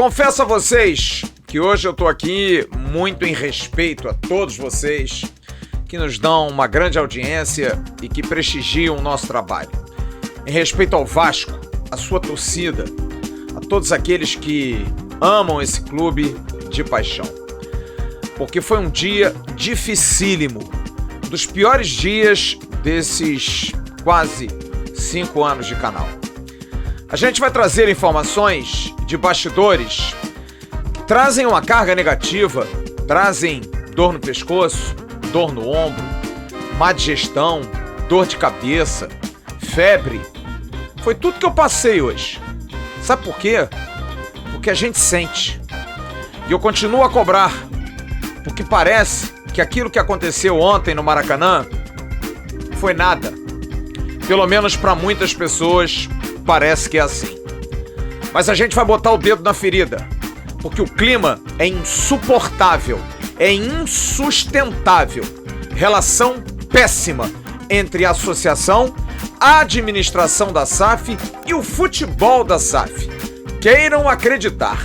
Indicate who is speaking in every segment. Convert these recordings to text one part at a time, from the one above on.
Speaker 1: Confesso a vocês que hoje eu tô aqui muito em respeito a todos vocês que nos dão uma grande audiência e que prestigiam o nosso trabalho. Em respeito ao Vasco, a sua torcida, a todos aqueles que amam esse clube de paixão. Porque foi um dia dificílimo, um dos piores dias desses quase 5 anos de canal. A gente vai trazer informações de bastidores que trazem uma carga negativa, trazem dor no pescoço, dor no ombro, má digestão, dor de cabeça, febre. Foi tudo que eu passei hoje. Sabe por quê? Porque a gente sente. E eu continuo a cobrar, porque parece que aquilo que aconteceu ontem no Maracanã foi nada. Pelo menos para muitas pessoas parece que é assim. Mas a gente vai botar o dedo na ferida, porque o clima é insuportável, é insustentável. Relação péssima entre a associação, a administração da SAF e o futebol da SAF. Queiram acreditar.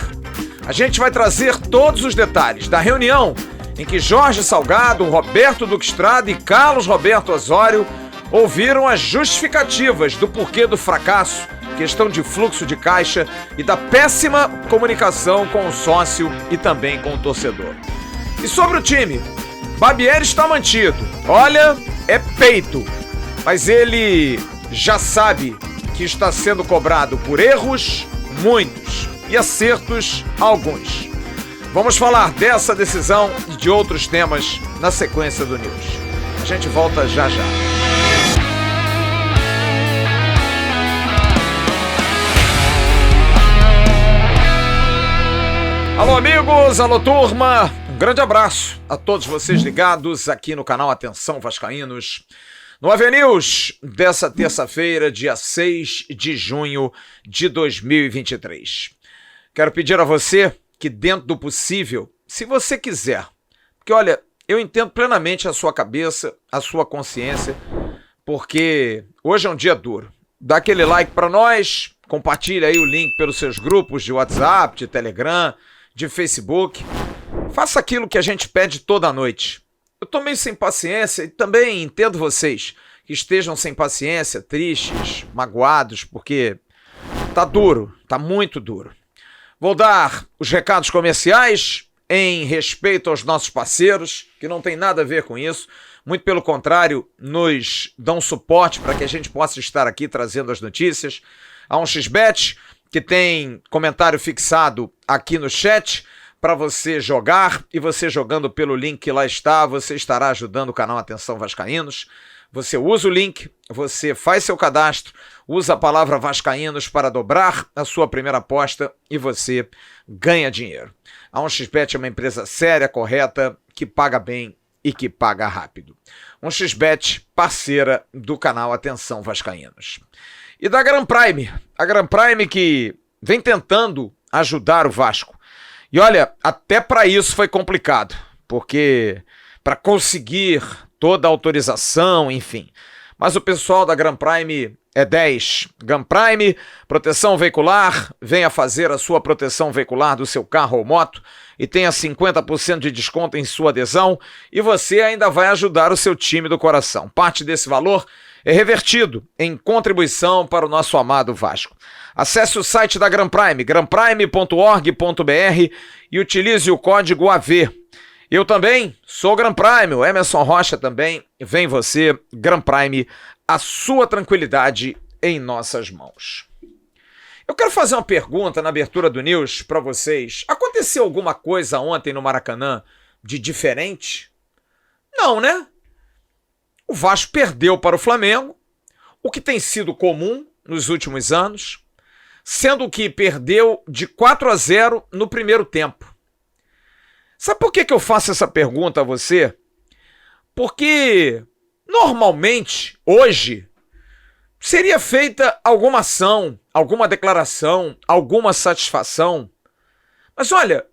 Speaker 1: A gente vai trazer todos os detalhes da reunião em que Jorge Salgado, Roberto Duque Estrada e Carlos Roberto Osório ouviram as justificativas do porquê do fracasso, questão de fluxo de caixa e da péssima comunicação com o sócio e também com o torcedor. E sobre o time, Barbieri está mantido. Olha, é peito, mas ele já sabe que está sendo cobrado por erros, muitos, e acertos, alguns. Vamos falar dessa decisão e de outros temas na sequência do News. A gente volta já já. Alô amigos, alô turma, um grande abraço a todos vocês ligados aqui no canal Atenção Vascaínos, no AVNews dessa terça-feira, dia 6 de junho de 2023. Quero pedir a você que dentro do possível, se você quiser, porque olha, eu entendo plenamente a sua cabeça, a sua consciência, porque hoje é um dia duro. Dá aquele like para nós, compartilha aí o link pelos seus grupos de WhatsApp, de Telegram, de Facebook. Faça aquilo que a gente pede toda noite. Eu tô meio sem paciência e também entendo vocês que estejam sem paciência, tristes, magoados, porque tá duro, tá muito duro. Vou dar os recados comerciais em respeito aos nossos parceiros, que não tem nada a ver com isso. Muito pelo contrário, nos dão suporte para que a gente possa estar aqui trazendo as notícias. A 1xBet, que tem comentário fixado aqui no chat para você jogar, e você jogando pelo link que lá está, você estará ajudando o canal Atenção Vascaínos. Você usa o link, você faz seu cadastro, usa a palavra Vascaínos para dobrar a sua primeira aposta e você ganha dinheiro. A 1xBet é uma empresa séria, correta, que paga bem e que paga rápido. 1xBet, parceira do canal Atenção Vascaínos. E da Gran Prime, a Gran Prime que vem tentando ajudar o Vasco. E olha, até para isso foi complicado, porque para conseguir toda a autorização, enfim. Mas o pessoal da Gran Prime é 10. Gran Prime, proteção veicular, venha fazer a sua proteção veicular do seu carro ou moto e tenha 50% de desconto em sua adesão e você ainda vai ajudar o seu time do coração. Parte desse valor é revertido em contribuição para o nosso amado Vasco. Acesse o site da Gran Prime, granprime.org.br e utilize o código AV. Eu também sou Gran Prime, o Emerson Rocha também. Vem você, Gran Prime, a sua tranquilidade em nossas mãos. Eu quero fazer uma pergunta na abertura do News para vocês. Aconteceu alguma coisa ontem no Maracanã de diferente? Não, né? O Vasco perdeu para o Flamengo, o que tem sido comum nos últimos anos, sendo que perdeu de 4-0 no primeiro tempo. Sabe por que eu faço essa pergunta a você? Porque, normalmente, hoje, seria feita alguma ação, alguma declaração, alguma satisfação. Mas olha,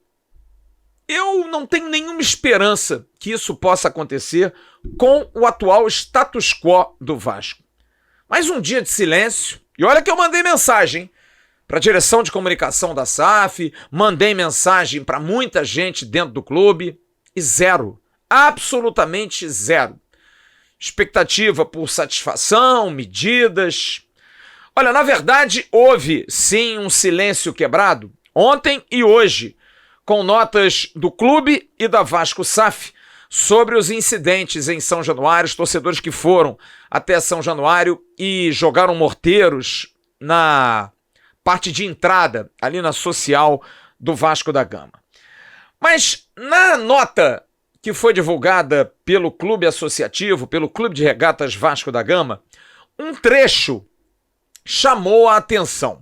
Speaker 1: eu não tenho nenhuma esperança que isso possa acontecer com o atual status quo do Vasco. Mais um dia de silêncio. E olha que eu mandei mensagem, hein? para a direção de comunicação da SAF, mandei mensagem para muita gente dentro do clube e zero, absolutamente zero. Expectativa por satisfação, medidas. Olha, na verdade, houve sim um silêncio quebrado ontem e hoje, com notas do clube e da Vasco SAF sobre os incidentes em São Januário, os torcedores que foram até São Januário e jogaram morteiros na parte de entrada, ali na social do Vasco da Gama. Mas na nota que foi divulgada pelo clube associativo, pelo Clube de Regatas Vasco da Gama, um trecho chamou a atenção.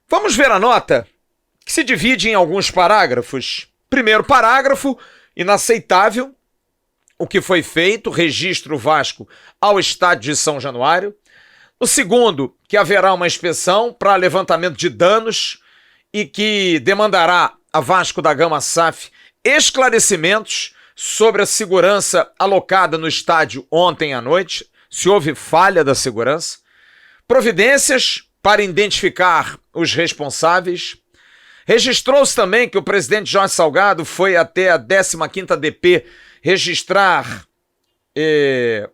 Speaker 1: Vamos ver a nota, que se divide em alguns parágrafos. Primeiro parágrafo, inaceitável o que foi feito, registro Vasco ao estádio de São Januário. O segundo, que haverá uma inspeção para levantamento de danos e que demandará a Vasco da Gama SAF esclarecimentos sobre a segurança alocada no estádio ontem à noite, se houve falha da segurança, providências para identificar os responsáveis. Registrou-se também que o presidente Jorge Salgado foi até a 15ª DP registrar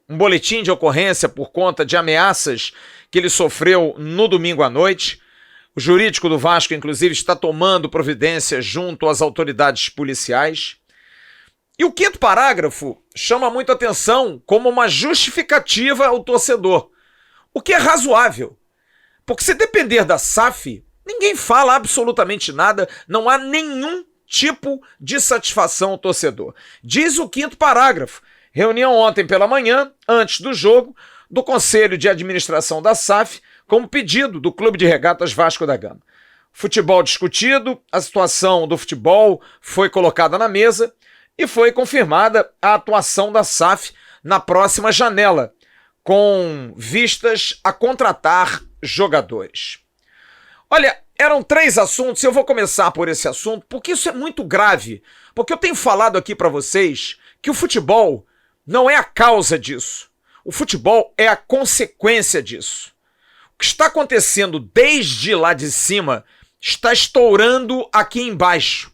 Speaker 1: um boletim de ocorrência por conta de ameaças que ele sofreu no domingo à noite. O jurídico do Vasco, inclusive, está tomando providências junto às autoridades policiais. E o quinto parágrafo chama muito atenção como uma justificativa ao torcedor, o que é razoável, porque se depender da SAF, ninguém fala absolutamente nada, não há nenhum tipo de satisfação ao torcedor. Diz o quinto parágrafo, reunião ontem pela manhã, antes do jogo, do Conselho de Administração da SAF, como pedido do Clube de Regatas Vasco da Gama. Futebol discutido, a situação do futebol foi colocada na mesa e foi confirmada a atuação da SAF na próxima janela, com vistas a contratar jogadores. Olha, eram 3 assuntos, eu vou começar por esse assunto, porque isso é muito grave, porque eu tenho falado aqui para vocês que o futebol não é a causa disso, o futebol é a consequência disso. O que está acontecendo desde lá de cima está estourando aqui embaixo.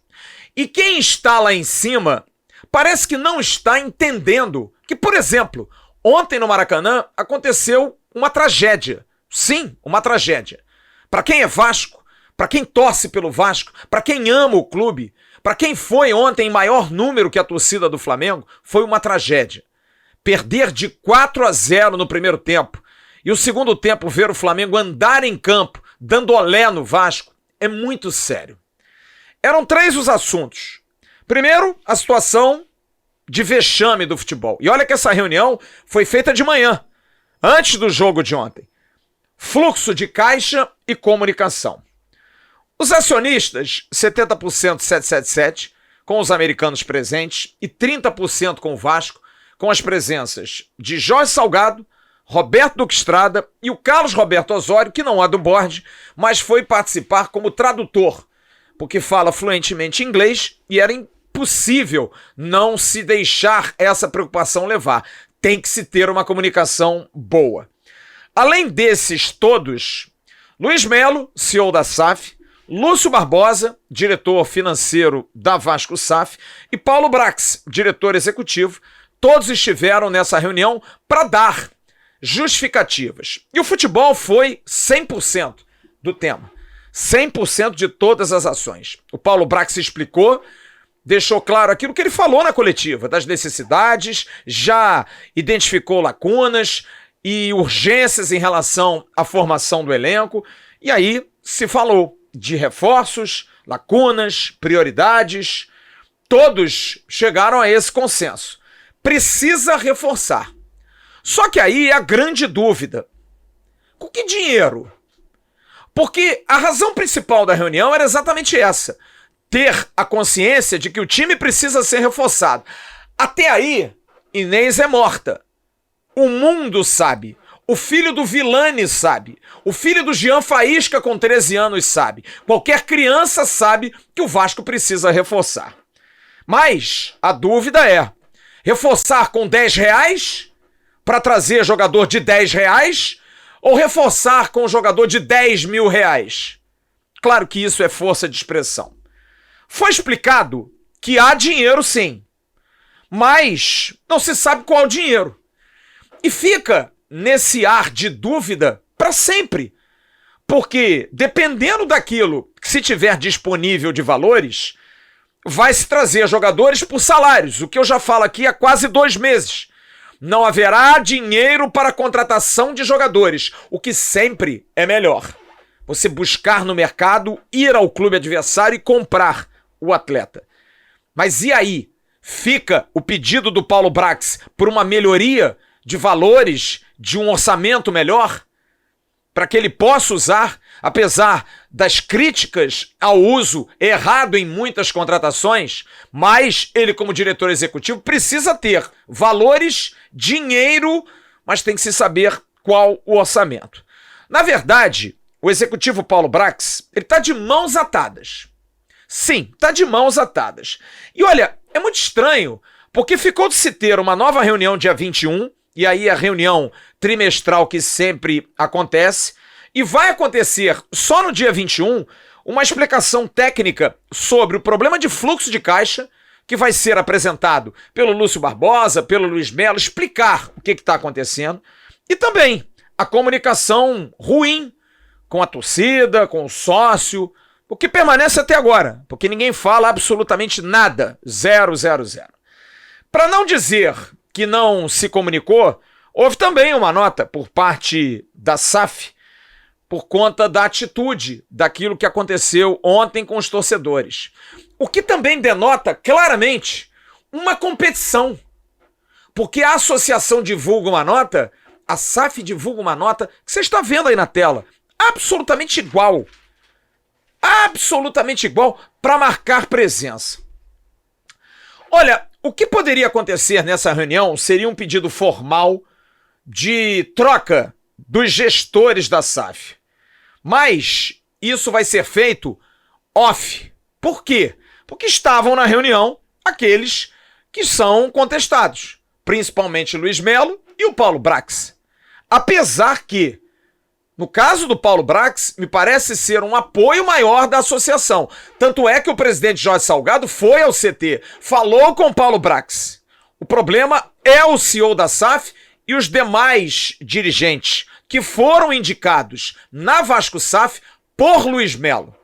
Speaker 1: E quem está lá em cima parece que não está entendendo que, por exemplo, ontem no Maracanã aconteceu uma tragédia. Sim, uma tragédia. Para quem é Vasco, para quem torce pelo Vasco, para quem ama o clube, para quem foi ontem em maior número que a torcida do Flamengo, foi uma tragédia. Perder de 4-0 no primeiro tempo e o segundo tempo ver o Flamengo andar em campo, dando olé no Vasco, é muito sério. Eram 3 os assuntos. Primeiro, a situação de vexame do futebol. E olha que essa reunião foi feita de manhã, antes do jogo de ontem. Fluxo de caixa e comunicação. Os acionistas, 70% 777, com os americanos presentes, e 30% com o Vasco, com as presenças de Jorge Salgado, Roberto Duque Estrada e o Carlos Roberto Osório, que não é do board, mas foi participar como tradutor, porque fala fluentemente inglês e era impossível não se deixar essa preocupação levar. Tem que se ter uma comunicação boa. Além desses todos, Luiz Melo, CEO da SAF, Lúcio Barbosa, diretor financeiro da Vasco SAF, e Paulo Brax, diretor executivo, todos estiveram nessa reunião para dar justificativas. E o futebol foi 100% do tema, 100% de todas as ações. O Paulo Brax explicou, deixou claro aquilo que ele falou na coletiva, das necessidades, já identificou lacunas e urgências em relação à formação do elenco, e aí se falou de reforços, lacunas, prioridades, todos chegaram a esse consenso. Precisa reforçar. Só que aí é a grande dúvida. Com que dinheiro? Porque a razão principal da reunião era exatamente essa. Ter a consciência de que o time precisa ser reforçado. Até aí, Inês é morta. O mundo sabe. O filho do Vilani sabe. O filho do Jean Faísca com 13 anos sabe. Qualquer criança sabe que o Vasco precisa reforçar. Mas a dúvida é, reforçar com R$10 para trazer jogador de R$10 ou reforçar com jogador de R$10 mil? claro que isso é força de expressão. Foi explicado que há dinheiro sim, mas não se sabe qual é o dinheiro. E fica nesse ar de dúvida para sempre. Porque, dependendo daquilo que se tiver disponível de valores, vai se trazer jogadores por salários, o que eu já falo aqui há quase 2 meses. Não haverá dinheiro para a contratação de jogadores, o que sempre é melhor. Você buscar no mercado, ir ao clube adversário e comprar o atleta. Mas e aí? Fica o pedido do Paulo Brax por uma melhoria de valores, de um orçamento melhor? Para que ele possa usar, apesar das críticas ao uso errado em muitas contratações, mas ele, como diretor executivo, precisa ter valores, dinheiro, mas tem que se saber qual o orçamento. Na verdade, o executivo Paulo Brax, ele está de mãos atadas. Sim, está de mãos atadas. E olha, é muito estranho, porque ficou de se ter uma nova reunião dia 21, e aí a reunião trimestral que sempre acontece, e vai acontecer só no dia 21 uma explicação técnica sobre o problema de fluxo de caixa, que vai ser apresentado pelo Lúcio Barbosa, pelo Luiz Melo, explicar o que está acontecendo, e também a comunicação ruim com a torcida, com o sócio, o que permanece até agora, porque ninguém fala absolutamente nada, 0. Para não dizer que não se comunicou, houve também uma nota por parte da SAF por conta da atitude daquilo que aconteceu ontem com os torcedores. O que também denota claramente uma competição, porque a associação divulga uma nota, a SAF divulga uma nota que você está vendo aí na tela, absolutamente igual para marcar presença. Olha, o que poderia acontecer nessa reunião seria um pedido formal de troca dos gestores da SAF. Mas isso vai ser feito off. Por quê? Porque estavam na reunião aqueles que são contestados, principalmente Luiz Melo e o Paulo Brax. Apesar que, no caso do Paulo Brax, me parece ser um apoio maior da associação. Tanto é que o presidente Jorge Salgado foi ao CT, falou com o Paulo Brax. O problema é o CEO da SAF e os demais dirigentes que foram indicados na Vasco SAF por Luiz Melo.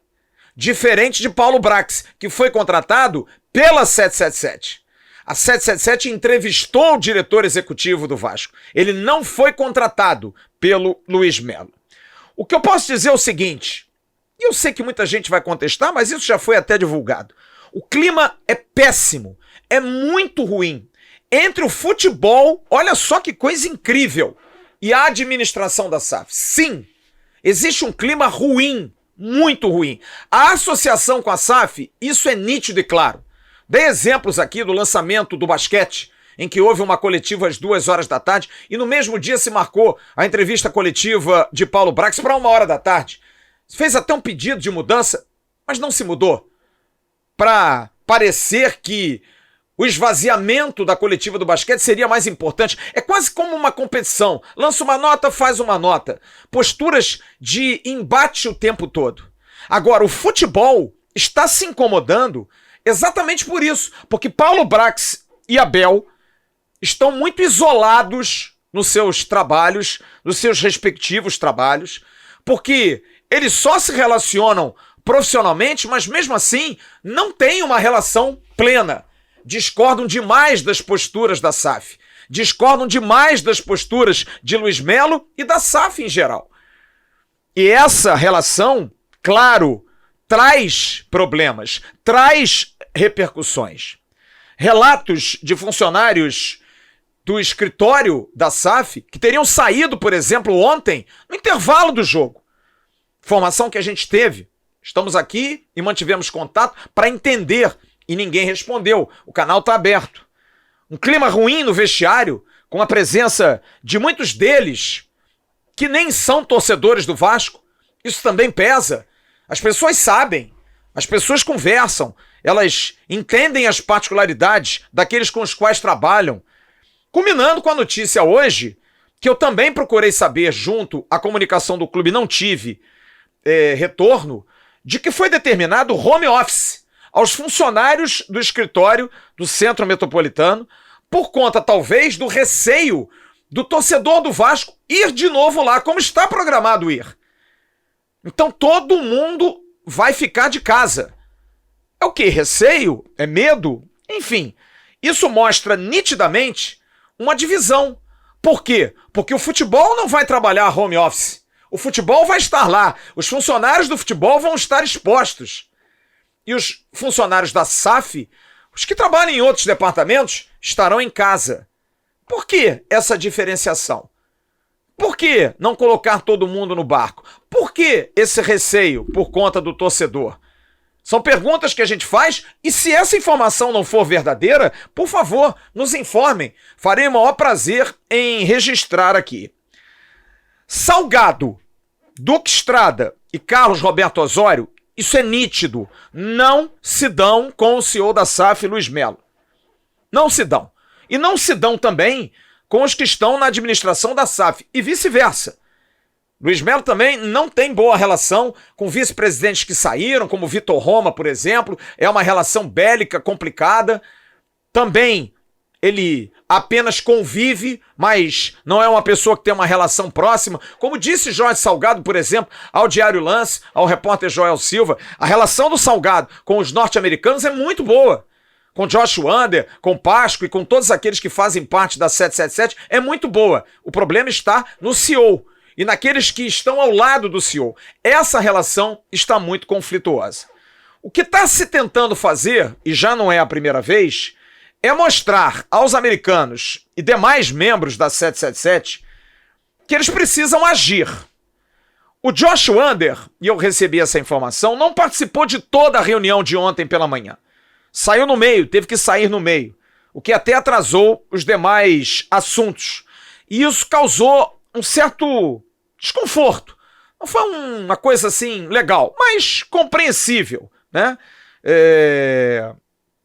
Speaker 1: Diferente de Paulo Brax, que foi contratado pela 777. A 777 entrevistou o diretor executivo do Vasco. Ele não foi contratado pelo Luiz Melo. O que eu posso dizer é o seguinte, e eu sei que muita gente vai contestar, mas isso já foi até divulgado. O clima é péssimo, é muito ruim. Entre o futebol, olha só que coisa incrível, e a administração da SAF. Sim, existe um clima ruim, muito ruim. A associação com a SAF, isso é nítido e claro. Dei exemplos aqui do lançamento do basquete, em que houve uma coletiva às 2 horas da tarde e no mesmo dia se marcou a entrevista coletiva de Paulo Brax para 1 hora da tarde. Fez até um pedido de mudança, mas não se mudou. Para parecer que o esvaziamento da coletiva do basquete seria mais importante. É quase como uma competição. Lança uma nota, faz uma nota. Posturas de embate o tempo todo. Agora, o futebol está se incomodando exatamente por isso. Porque Paulo Brax e Abel estão muito isolados nos seus trabalhos, nos seus respectivos trabalhos, porque eles só se relacionam profissionalmente, mas mesmo assim não têm uma relação plena. Discordam demais das posturas da SAF, discordam demais das posturas de Luiz Melo e da SAF em geral. E essa relação, claro, traz problemas, traz repercussões. Relatos de funcionários do escritório da SAF que teriam saído, por exemplo, ontem, no intervalo do jogo. Informação que a gente teve. Estamos aqui e mantivemos contato para entender e ninguém respondeu. O canal está aberto. Um clima ruim no vestiário, com a presença de muitos deles que nem são torcedores do Vasco. Isso também pesa. As pessoas sabem, as pessoas conversam, elas entendem as particularidades daqueles com os quais trabalham. Culminando com a notícia hoje, que eu também procurei saber junto à comunicação do clube, não tive retorno, de que foi determinado home office aos funcionários do escritório do Centro Metropolitano, por conta, talvez, do receio do torcedor do Vasco ir de novo lá, como está programado ir. Então todo mundo vai ficar de casa. É o quê? Receio? É medo? Enfim, isso mostra nitidamente uma divisão. Por quê? Porque o futebol não vai trabalhar home office. O futebol vai estar lá. Os funcionários do futebol vão estar expostos. E os funcionários da SAF, os que trabalham em outros departamentos, estarão em casa. Por que essa diferenciação? Por que não colocar todo mundo no barco? Por que esse receio por conta do torcedor? São perguntas que a gente faz, e se essa informação não for verdadeira, por favor, nos informem. Farei o maior prazer em registrar aqui. Salgado, Duque Estrada e Carlos Roberto Osório, isso é nítido, não se dão com o CEO da SAF, Luiz Melo. Não se dão. E não se dão também com os que estão na administração da SAF, e vice-versa. Luiz Melo também não tem boa relação com vice-presidentes que saíram, como Vitor Roma, por exemplo. É uma relação bélica, complicada. Também ele apenas convive, mas não é uma pessoa que tem uma relação próxima. Como disse Jorge Salgado, por exemplo, ao Diário Lance, ao repórter Joel Silva, a relação do Salgado com os norte-americanos é muito boa. Com Josh Wander, com Pasco e com todos aqueles que fazem parte da 777 é muito boa. O problema está no CEO e naqueles que estão ao lado do CEO. Essa relação está muito conflituosa. O que está se tentando fazer, e já não é a primeira vez, é mostrar aos americanos e demais membros da 777 que eles precisam agir. O Josh Wander, e eu recebi essa informação, não participou de toda a reunião de ontem pela manhã. Saiu no meio, teve que sair no meio, o que até atrasou os demais assuntos. E isso causou um certo desconforto. Não foi uma coisa assim legal, mas compreensível, né?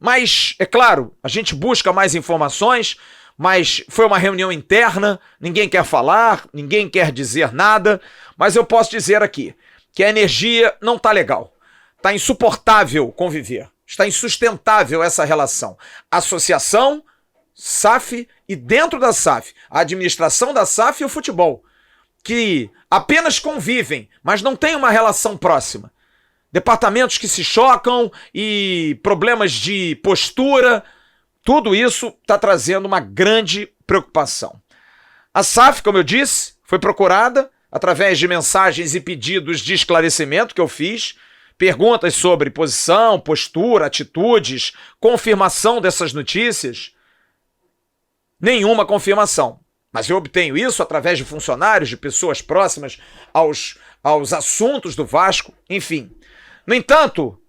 Speaker 1: Mas, é claro, a gente busca mais informações, mas foi uma reunião interna, ninguém quer falar, ninguém quer dizer nada, mas eu posso dizer aqui que a energia não tá legal, tá insuportável conviver. Está insustentável essa relação. Associação, SAF e dentro da SAF, a administração da SAF e o futebol, que apenas convivem, mas não têm uma relação próxima. Departamentos que se chocam e problemas de postura, tudo isso está trazendo uma grande preocupação. A SAF, como eu disse, foi procurada através de mensagens e pedidos de esclarecimento que eu fiz, perguntas sobre posição, postura, atitudes, confirmação dessas notícias. Nenhuma confirmação. Mas eu obtenho isso através de funcionários, de pessoas próximas aos assuntos do Vasco, enfim. No entanto,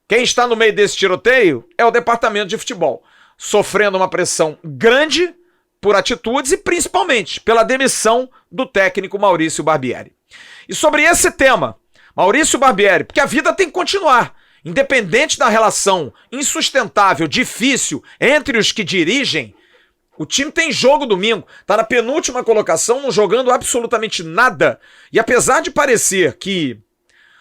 Speaker 1: quem está no meio desse tiroteio é o departamento de futebol, sofrendo uma pressão grande por atitudes e principalmente pela demissão do técnico Maurício Barbieri. E sobre esse tema, Maurício Barbieri, porque a vida tem que continuar, independente da relação insustentável, difícil entre os que dirigem. O time tem jogo domingo, tá na penúltima colocação, não jogando absolutamente nada. E apesar de parecer que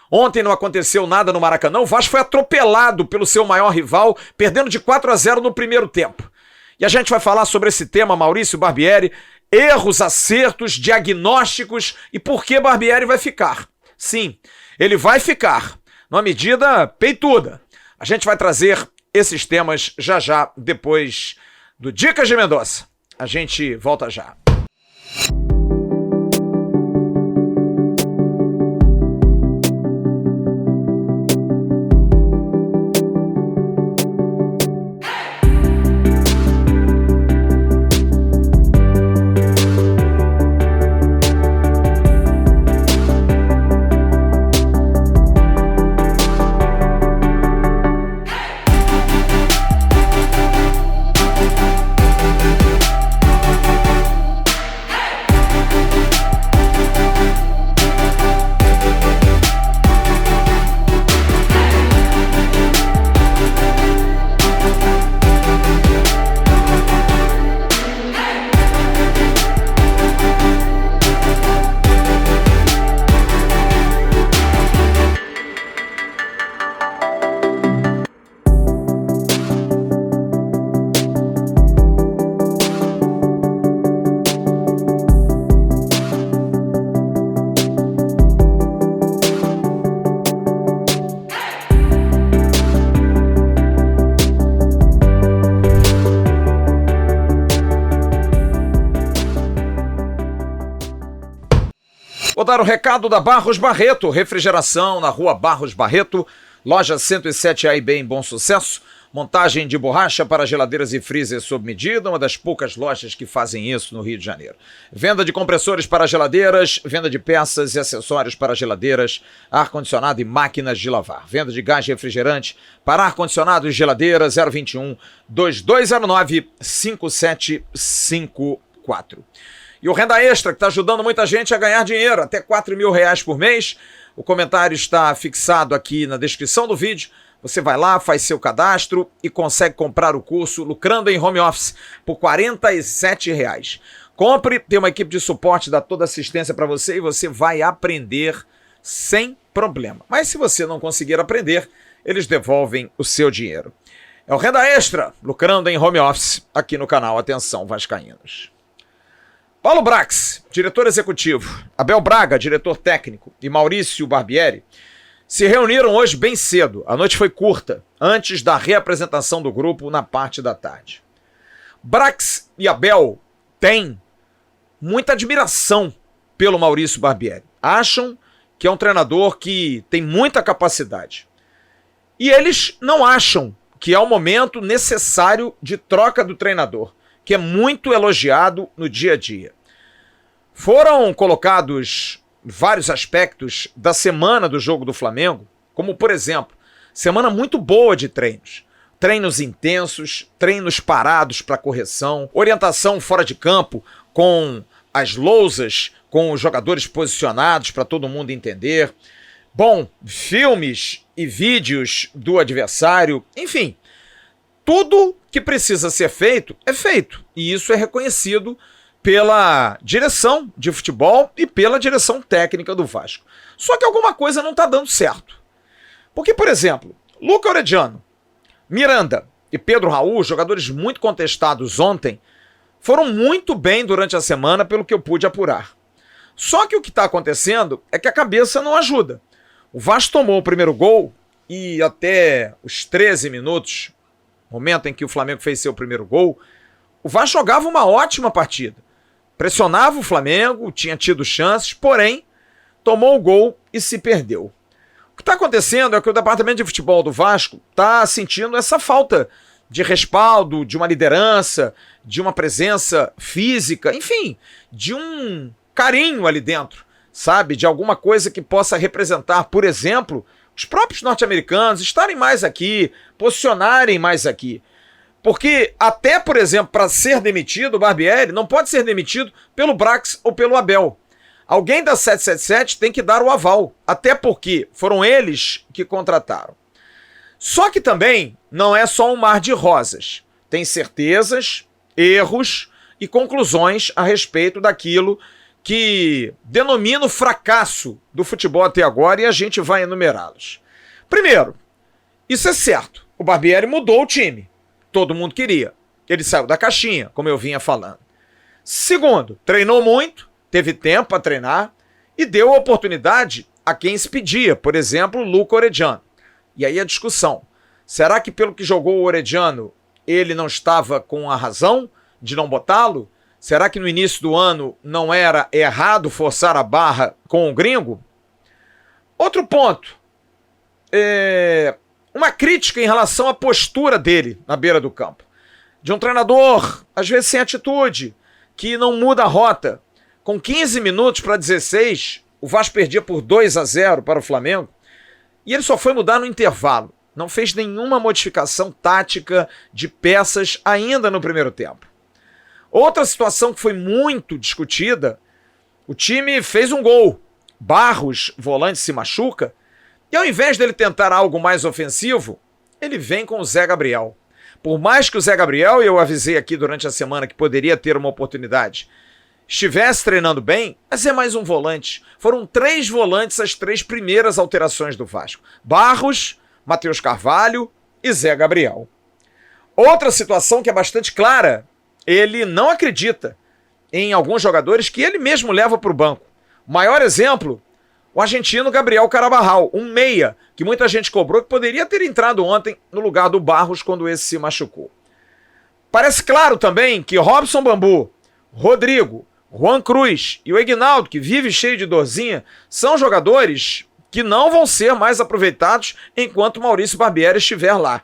Speaker 1: ontem não aconteceu nada no Maracanã, o Vasco foi atropelado pelo seu maior rival, perdendo de 4-0 no primeiro tempo. E a gente vai falar sobre esse tema, Maurício Barbieri, erros, acertos, diagnósticos e por que Barbieri vai ficar. Sim, ele vai ficar numa medida peituda. A gente vai trazer esses temas já depois do Dicas de Mendonça. A gente volta já. Vou dar o recado da Barros Barreto, refrigeração na rua Barros Barreto, loja 107A e B em Bom Sucesso. Montagem de borracha para geladeiras e freezer sob medida, uma das poucas lojas que fazem isso no Rio de Janeiro. Venda de compressores para geladeiras, venda de peças e acessórios para geladeiras, ar-condicionado e máquinas de lavar. Venda de gás refrigerante para ar-condicionado e geladeira 021 2209 5754. E o Renda Extra, que está ajudando muita gente a ganhar dinheiro, até R$4.000 por mês. O comentário está fixado aqui na descrição do vídeo. Você vai lá, faz seu cadastro e consegue comprar o curso Lucrando em Home Office por R$47. Compre, tem uma equipe de suporte, dá toda assistência para você e você vai aprender sem problema. Mas se você não conseguir aprender, eles devolvem o seu dinheiro. É o Renda Extra, Lucrando em Home Office, aqui no canal Atenção Vascaínos. Paulo Brax, diretor executivo, Abel Braga, diretor técnico, e Maurício Barbieri se reuniram hoje bem cedo. A noite foi curta, antes da reapresentação do grupo na parte da tarde. Brax e Abel têm muita admiração pelo Maurício Barbieri. Acham que é um treinador que tem muita capacidade. E eles não acham que é o momento necessário de troca do treinador, que é muito elogiado no dia a dia. Foram colocados vários aspectos da semana do jogo do Flamengo, como, por exemplo, semana muito boa de treinos. Treinos intensos, treinos parados para correção, orientação fora de campo com as lousas, com os jogadores posicionados para todo mundo entender. Bom, filmes e vídeos do adversário, enfim, tudo que precisa ser feito é feito. E isso é reconhecido pela direção de futebol e pela direção técnica do Vasco. Só que alguma coisa não está dando certo. Porque, por exemplo, Luca Orediano, Miranda e Pedro Raul, jogadores muito contestados ontem, foram muito bem durante a semana, pelo que eu pude apurar. Só que o que está acontecendo é que a cabeça não ajuda. O Vasco tomou o primeiro gol e até os 13 minutos, momento em que o Flamengo fez seu primeiro gol, o Vasco jogava uma ótima partida. Pressionava o Flamengo, tinha tido chances, porém, tomou o gol e se perdeu. O que está acontecendo é que o departamento de futebol do Vasco está sentindo essa falta de respaldo, de uma liderança, de uma presença física, enfim, de um carinho ali dentro, sabe? De alguma coisa que possa representar, por exemplo, os próprios norte-americanos estarem mais aqui, posicionarem mais aqui. Porque até, por exemplo, para ser demitido, o Barbieri não pode ser demitido pelo Brax ou pelo Abel. Alguém da 777 tem que dar o aval, até porque foram eles que contrataram. Só que também não é só um mar de rosas. Tem certezas, erros e conclusões a respeito daquilo que denomina o fracasso do futebol até agora e a gente vai enumerá-los. Primeiro, isso é certo, o Barbieri mudou o time. Todo mundo queria. Ele saiu da caixinha, como eu vinha falando. Segundo, treinou muito, teve tempo para treinar e deu oportunidade a quem se pedia, por exemplo, o Luca Orediano. E aí a discussão, será que pelo que jogou o Orediano, ele não estava com a razão de não botá-lo? Será que no início do ano não era errado forçar a barra com o gringo? Outro ponto, uma crítica em relação à postura dele na beira do campo. De um treinador, às vezes sem atitude, que não muda a rota. Com 15 minutos para 16, o Vasco perdia por 2-0 para o Flamengo e ele só foi mudar no intervalo. Não fez nenhuma modificação tática de peças ainda no primeiro tempo. Outra situação que foi muito discutida, o time fez um gol. Barros, volante, se machuca. E ao invés dele tentar algo mais ofensivo, ele vem com o Zé Gabriel. Por mais que o Zé Gabriel, e eu avisei aqui durante a semana que poderia ter uma oportunidade, estivesse treinando bem, mas é mais um volante. Foram 3 volantes as 3 primeiras alterações do Vasco. Barros, Matheus Carvalho e Zé Gabriel. Outra situação que é bastante clara, ele não acredita em alguns jogadores que ele mesmo leva para o banco. O maior exemplo, o argentino Gabriel Carabarral, um meia, que muita gente cobrou que poderia ter entrado ontem no lugar do Barros quando esse se machucou. Parece claro também que Robson Bambu, Rodrigo, Juan Cruz e o Aguinaldo, que vive cheio de dorzinha, são jogadores que não vão ser mais aproveitados enquanto Maurício Barbieri estiver lá.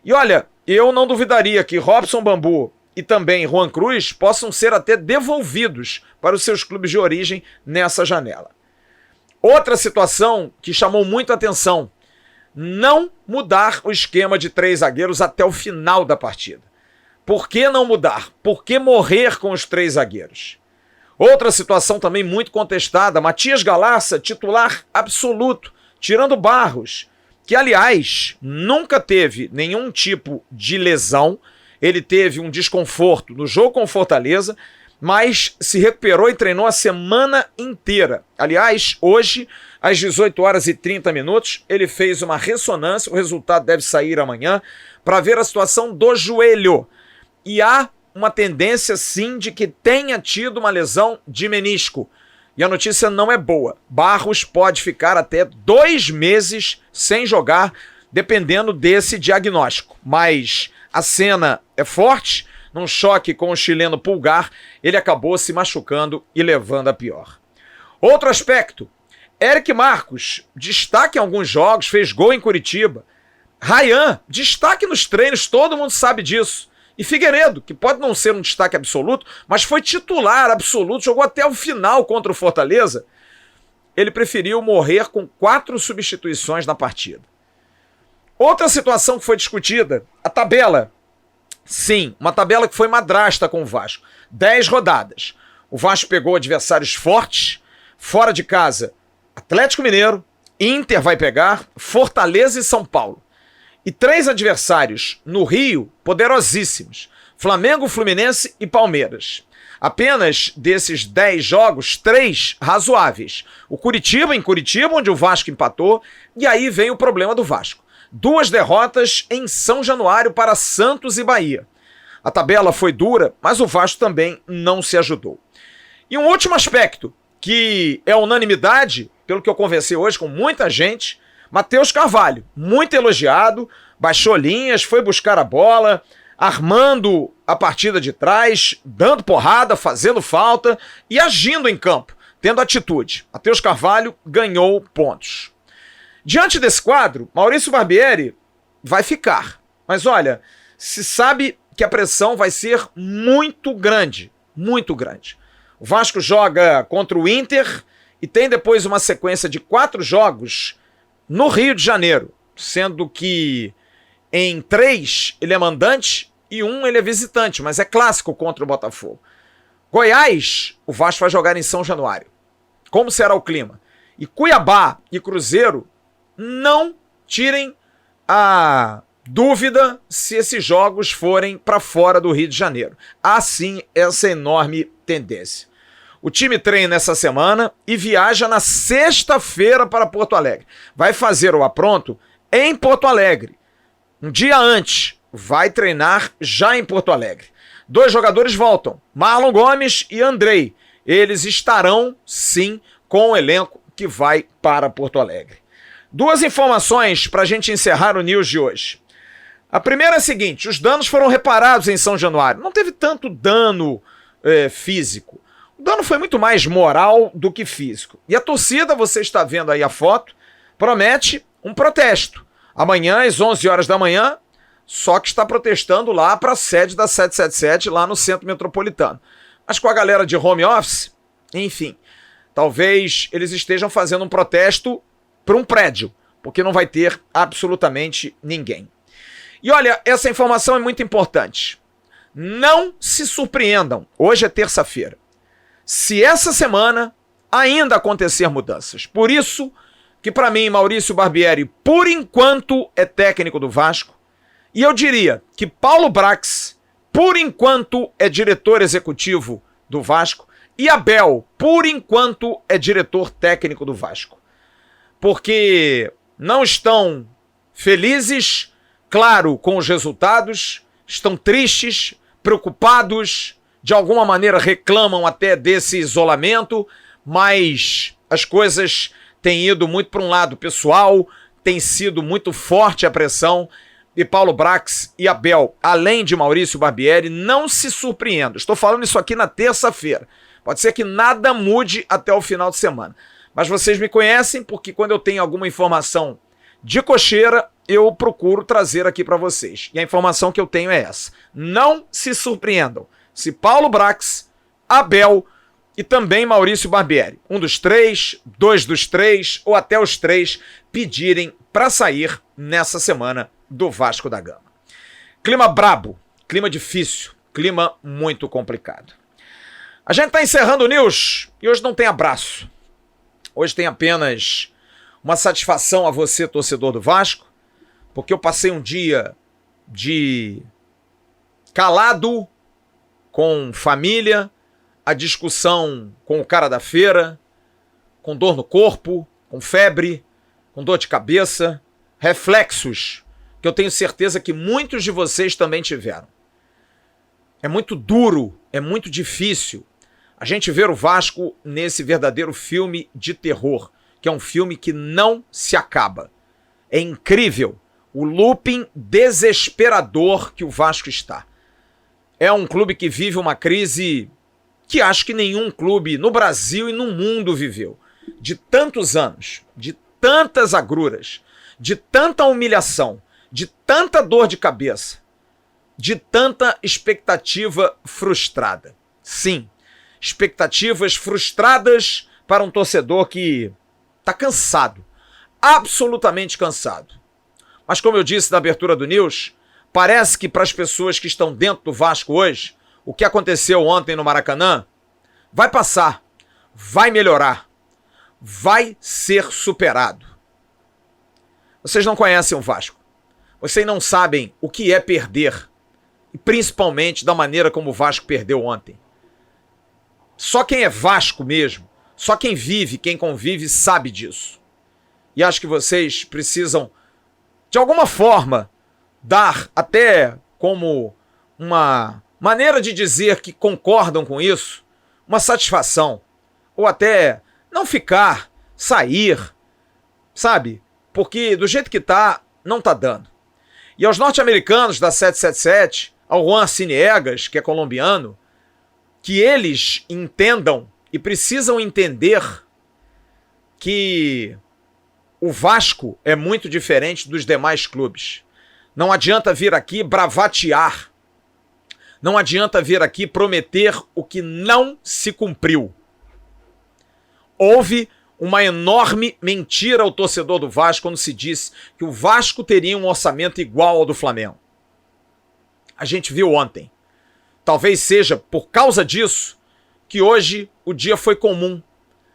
Speaker 1: E olha, eu não duvidaria que Robson Bambu e também Juan Cruz possam ser até devolvidos para os seus clubes de origem nessa janela. Outra situação que chamou muito a atenção: não mudar o esquema de 3 zagueiros até o final da partida. Por que não mudar? Por que morrer com os 3 zagueiros? Outra situação também muito contestada: Matias Galarça, titular absoluto, tirando Barros, que aliás nunca teve nenhum tipo de lesão. Ele teve um desconforto no jogo com Fortaleza, mas se recuperou e treinou a semana inteira. Aliás, hoje, às 18h30, ele fez uma ressonância, o resultado deve sair amanhã, para ver a situação do joelho. E há uma tendência, sim, de que tenha tido uma lesão de menisco. E a notícia não é boa. Barros pode ficar até 2 meses sem jogar, dependendo desse diagnóstico. Mas a cena é forte. Num choque com o chileno Pulgar, ele acabou se machucando e levando a pior. Outro aspecto: Eric Marcos, destaque em alguns jogos, fez gol em Curitiba. Ryan, destaque nos treinos, todo mundo sabe disso. E Figueiredo, que pode não ser um destaque absoluto, mas foi titular absoluto, jogou até o final contra o Fortaleza. Ele preferiu morrer com 4 substituições na partida. Outra situação que foi discutida: a tabela. Sim, uma tabela que foi madrasta com o Vasco. 10 rodadas. O Vasco pegou adversários fortes, fora de casa, Atlético Mineiro, Inter vai pegar, Fortaleza e São Paulo. E 3 adversários no Rio, poderosíssimos: Flamengo, Fluminense e Palmeiras. Apenas desses 10 jogos, 3 razoáveis. O Curitiba, em Curitiba, onde o Vasco empatou, e aí vem o problema do Vasco: 2 derrotas em São Januário para Santos e Bahia. A tabela foi dura, mas o Vasco também não se ajudou. E um último aspecto, que é unanimidade, pelo que eu conversei hoje com muita gente: Matheus Carvalho, muito elogiado, baixou linhas, foi buscar a bola, armando a partida de trás, dando porrada, fazendo falta e agindo em campo, tendo atitude. Matheus Carvalho ganhou pontos. Diante desse quadro, Maurício Barbieri vai ficar. Mas olha, se sabe que a pressão vai ser muito grande, muito grande. O Vasco joga contra o Inter e tem depois uma sequência de 4 jogos no Rio de Janeiro, sendo que em 3 ele é mandante e 1 ele é visitante, mas é clássico contra o Botafogo. Goiás, o Vasco vai jogar em São Januário. Como será o clima? E Cuiabá e Cruzeiro, não tirem a dúvida se esses jogos forem para fora do Rio de Janeiro. Há sim essa enorme tendência. O time treina essa semana e viaja na sexta-feira para Porto Alegre. Vai fazer o apronto em Porto Alegre. Um dia antes, vai treinar já em Porto Alegre. 2 jogadores voltam: Marlon Gomes e Andrei. Eles estarão sim com o elenco que vai para Porto Alegre. 2 informações para a gente encerrar o news de hoje. A primeira é a seguinte: os danos foram reparados em São Januário. Não teve tanto dano físico. O dano foi muito mais moral do que físico. E a torcida, você está vendo aí a foto, promete um protesto. Amanhã, às 11 horas da manhã, só que está protestando lá para a sede da 777, lá no Centro Metropolitano. Mas com a galera de home office, enfim, talvez eles estejam fazendo um protesto para um prédio, porque não vai ter absolutamente ninguém. E olha, essa informação é muito importante. Não se surpreendam, hoje é terça-feira, se essa semana ainda acontecer mudanças. Por isso que para mim Maurício Barbieri, por enquanto, é técnico do Vasco. E eu diria que Paulo Brax, por enquanto, é diretor executivo do Vasco. E Abel, por enquanto, é diretor técnico do Vasco. Porque não estão felizes, claro, com os resultados, estão tristes, preocupados, de alguma maneira reclamam até desse isolamento, mas as coisas têm ido muito para um lado pessoal, tem sido muito forte a pressão, e Paulo Brax e Abel, além de Maurício Barbieri, não se surpreendam. Estou falando isso aqui na terça-feira, Pode ser que nada mude até o final de semana. Mas vocês me conhecem porque quando eu tenho alguma informação de cocheira, eu procuro trazer aqui para vocês. E a informação que eu tenho é essa. Não se surpreendam se Paulo Brax, Abel e também Maurício Barbieri, um dos três, dois dos três ou até os três, pedirem para sair nessa semana do Vasco da Gama. Clima brabo, clima difícil, clima muito complicado. A gente está encerrando o News e hoje não tem abraço. Hoje tem apenas uma satisfação a você, torcedor do Vasco, porque eu passei um dia de calado com família, a discussão com o cara da feira, com dor no corpo, com febre, com dor de cabeça, reflexos que eu tenho certeza que muitos de vocês também tiveram. É muito duro, é muito difícil a gente ver o Vasco nesse verdadeiro filme de terror, que é um filme que não se acaba. É incrível o looping desesperador que o Vasco está. É um clube que vive uma crise que acho que nenhum clube no Brasil e no mundo viveu. De tantos anos, de tantas agruras, de tanta humilhação, de tanta dor de cabeça, de tanta expectativa frustrada. Sim, expectativas frustradas para um torcedor que está cansado, absolutamente cansado. Mas como eu disse na abertura do News, parece que para as pessoas que estão dentro do Vasco hoje, o que aconteceu ontem no Maracanã vai passar, vai melhorar, vai ser superado. Vocês não conhecem o Vasco, vocês não sabem o que é perder, e principalmente da maneira como o Vasco perdeu ontem. Só quem é Vasco mesmo, só quem vive, quem convive, sabe disso. E acho que vocês precisam, de alguma forma, dar até como uma maneira de dizer que concordam com isso, uma satisfação. Ou até não ficar, sair, sabe? Porque do jeito que tá, não tá dando. E aos norte-americanos da 777, ao Juan Ciniegas, que é colombiano, que eles entendam e precisam entender que o Vasco é muito diferente dos demais clubes. Não adianta vir aqui bravatear. Não adianta vir aqui prometer o que não se cumpriu. Houve uma enorme mentira ao torcedor do Vasco quando se disse que o Vasco teria um orçamento igual ao do Flamengo. A gente viu ontem. Talvez seja por causa disso que hoje o dia foi comum,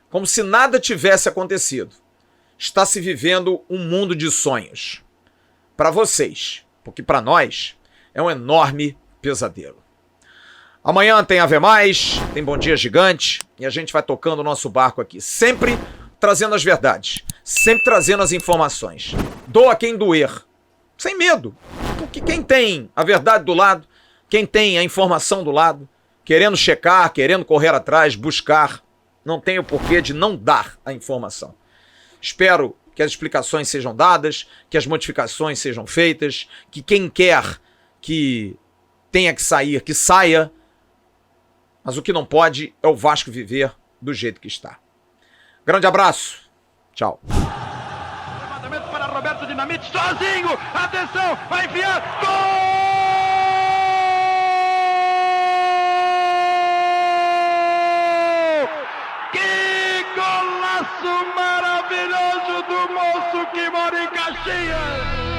Speaker 1: como se nada tivesse acontecido. Está se vivendo um mundo de sonhos. Para vocês, porque para nós é um enorme pesadelo. Amanhã tem Ave Mais, tem Bom Dia Gigante e a gente vai tocando o nosso barco aqui, sempre trazendo as verdades, sempre trazendo as informações. Doa quem doer, sem medo, porque quem tem a verdade do lado, quem tem a informação do lado, querendo checar, querendo correr atrás, buscar, não tem o porquê de não dar a informação. Espero que as explicações sejam dadas, que as modificações sejam feitas, que quem quer que tenha que sair, que saia, mas o que não pode é o Vasco viver do jeito que está. Grande abraço, tchau.
Speaker 2: Levantamento para Roberto Dinamite, sozinho, atenção, vai enfiar, gol! Que golaço maravilhoso do moço que mora em Caxias!